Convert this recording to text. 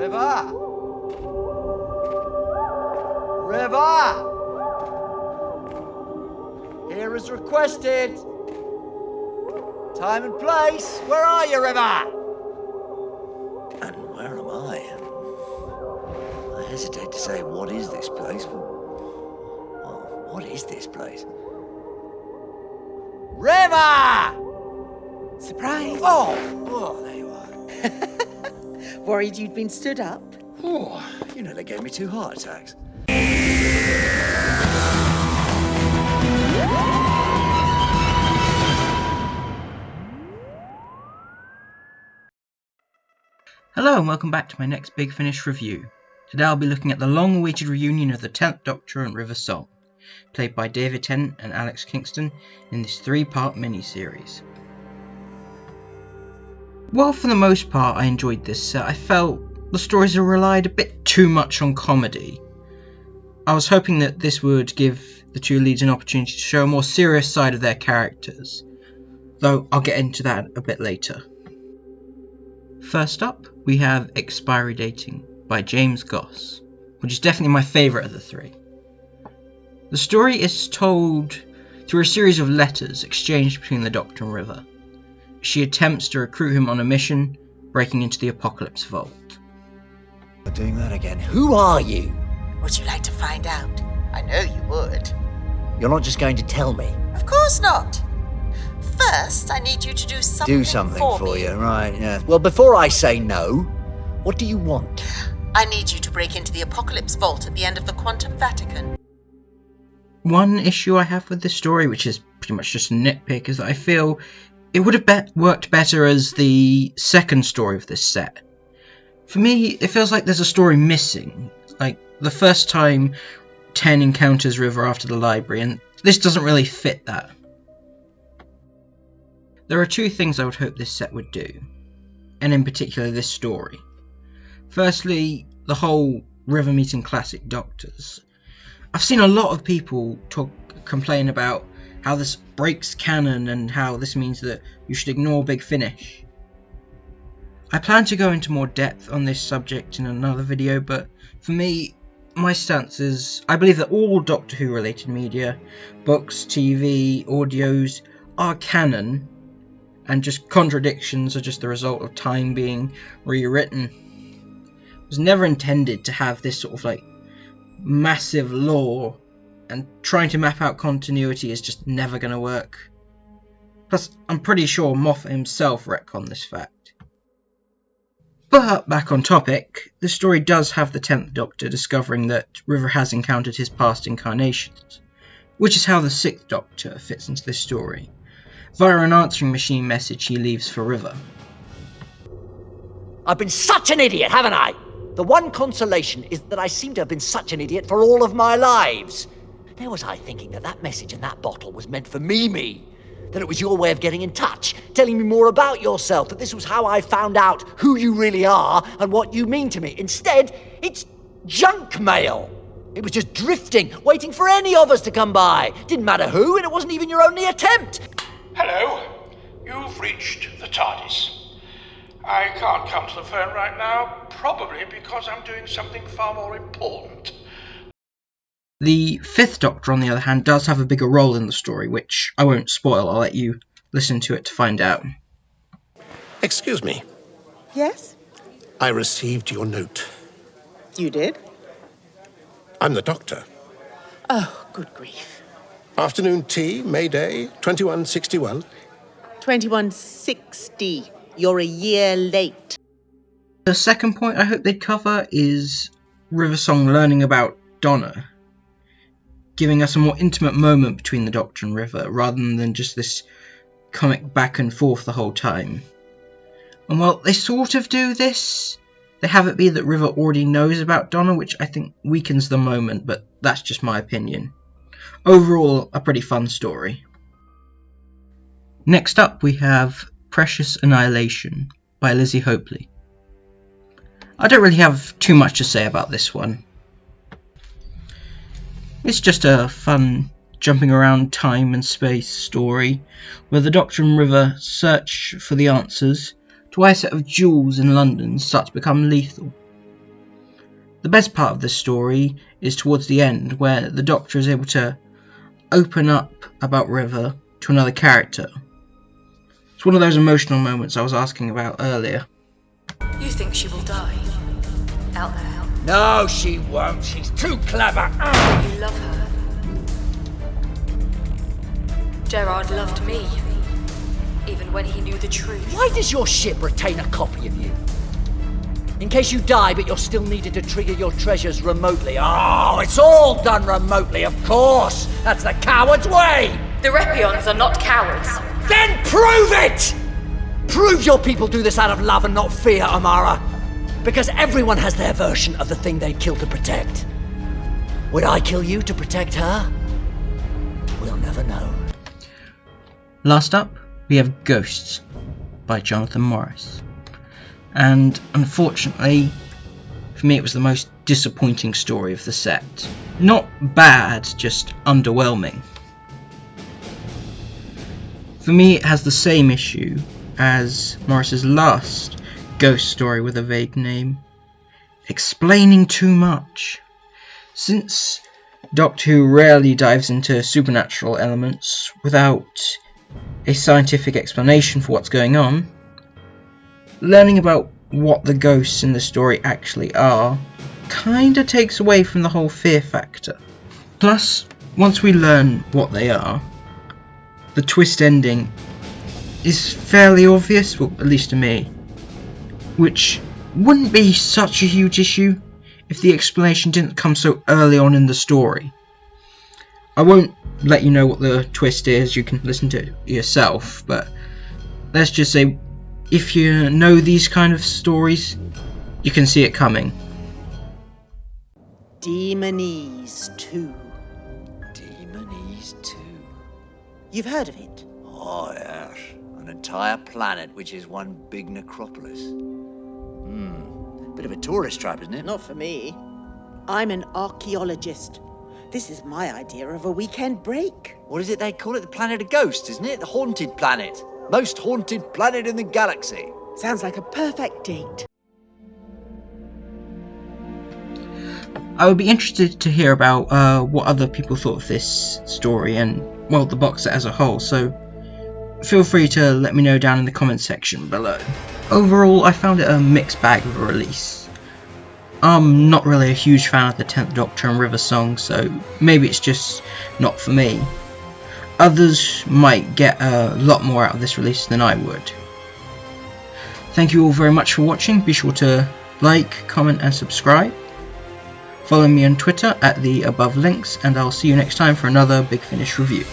River! River! Here as requested. Time and place. Where are you, River? And where am I? I hesitate to say, what is this place? Well, what is this place? River! Surprise! Oh, there you are. Worried you'd been stood up? Oh, you nearly gave me 2 heart attacks. Hello and welcome back to my next Big Finish review. Today I'll be looking at the long-awaited reunion of the 10th Doctor and River Song, played by David Tennant and Alex Kingston in this 3-part miniseries. While for the most part I enjoyed this set, I felt the stories relied a bit too much on comedy. I was hoping that this would give the 2 leads an opportunity to show a more serious side of their characters, though I'll get into that a bit later. First up, we have Expiry Dating by James Goss, which is definitely my favourite of the 3. The story is told through a series of letters exchanged between the Doctor and River. She attempts to recruit him on a mission, breaking into the Apocalypse Vault. We're doing that again. Who are you? Would you like to find out? I know you would. You're not just going to tell me. Of course not. First, I need you to do something For me. you, right, yeah. Well, before I say no, what do you want? I need you to break into the Apocalypse Vault at the end of the Quantum Vatican. One issue I have with this story, which is pretty much just a nitpick, is that I feel it would have worked better as the second story of this set. For me, it feels like there's a story missing. Like, the first time 10 encounters River after the library, and this doesn't really fit that. There are 2 things I would hope this set would do, and in particular this story. Firstly, the whole River meeting classic Doctors. I've seen a lot of people complain about how this breaks canon and how this means that you should ignore Big Finish. I plan to go into more depth on this subject in another video, but for me, my stance is I believe that all Doctor Who related media, books, TV, audios, are canon, and just contradictions are just the result of time being rewritten. It was never intended to have this sort of like massive lore, and trying to map out continuity is just never going to work. Plus, I'm pretty sure Moffat himself retconned this fact. But back on topic, the story does have the 10th Doctor discovering that River has encountered his past incarnations, which is how the 6th Doctor fits into this story, via an answering machine message he leaves for River. I've been such an idiot, haven't I? The one consolation is that I seem to have been such an idiot for all of my lives. There was I thinking that message in that bottle was meant for Mimi. That it was your way of getting in touch, telling me more about yourself, that this was how I found out who you really are and what you mean to me. Instead, it's junk mail. It was just drifting, waiting for any of us to come by. Didn't matter who, and it wasn't even your only attempt. Hello, you've reached the TARDIS. I can't come to the phone right now, probably because I'm doing something far more important. The 5th Doctor, on the other hand, does have a bigger role in the story, which I won't spoil. I'll let you listen to it to find out. Excuse me. Yes? I received your note. You did? I'm the Doctor. Oh, good grief. Afternoon tea, May Day, 2161. 2160. You're a year late. The second point I hope they'd cover is River Song learning about Donna, giving us a more intimate moment between the Doctor and River, rather than just this comic back and forth the whole time. And while they sort of do this, they have it be that River already knows about Donna, which I think weakens the moment, but that's just my opinion. Overall, a pretty fun story. Next up we have Precious Annihilation by Lizzie Hopley. I don't really have too much to say about this one. It's just a fun jumping around time and space story where the Doctor and River search for the answers to why a set of jewels in London start to become lethal. The best part of this story is towards the end, where the Doctor is able to open up about River to another character. It's one of those emotional moments I was asking about earlier. You think she will die? Out there. No, she won't. She's too clever. You love her. Gerard loved me, even when he knew the truth. Why does your ship retain a copy of you? In case you die, but you're still needed to trigger your treasures remotely. Oh, it's all done remotely, of course. That's the coward's way. The Repions are not cowards. Then prove it! Prove your people do this out of love and not fear, Amara. Because everyone has their version of the thing they'd kill to protect. Would I kill you to protect her? We'll never know. Last up, we have Ghosts by Jonathan Morris. And unfortunately, for me it was the most disappointing story of the set. Not bad, just underwhelming. For me it has the same issue as Morris's last ghost story with a vague name. Explaining too much. Since Doctor Who rarely dives into supernatural elements without a scientific explanation for what's going on, learning about what the ghosts in the story actually are kinda takes away from the whole fear factor. Plus, once we learn what they are, the twist ending is fairly obvious, well, at least to me, which wouldn't be such a huge issue if the explanation didn't come so early on in the story. I won't let you know what the twist is, you can listen to it yourself, but let's just say if you know these kind of stories, you can see it coming. Demonese 2. Demonese 2. You've heard of it? Oh, yes. An entire planet which is one big necropolis. Bit of a tourist trap, isn't it? Not for me. I'm an archaeologist. This is my idea of a weekend break. What is it they call it? The planet of ghosts, isn't it? The haunted planet. Most haunted planet in the galaxy. Sounds like a perfect date. I would be interested to hear about what other people thought of this story and, well, the box set as a whole, so feel free to let me know down in the comment section below. Overall, I found it a mixed bag of a release. I'm not really a huge fan of the 10th Doctor and River song, so maybe it's just not for me. Others might get a lot more out of this release than I would. Thank you all very much for watching. Be sure to like, comment and subscribe. Follow me on Twitter at the above links, and I'll see you next time for another Big Finish review.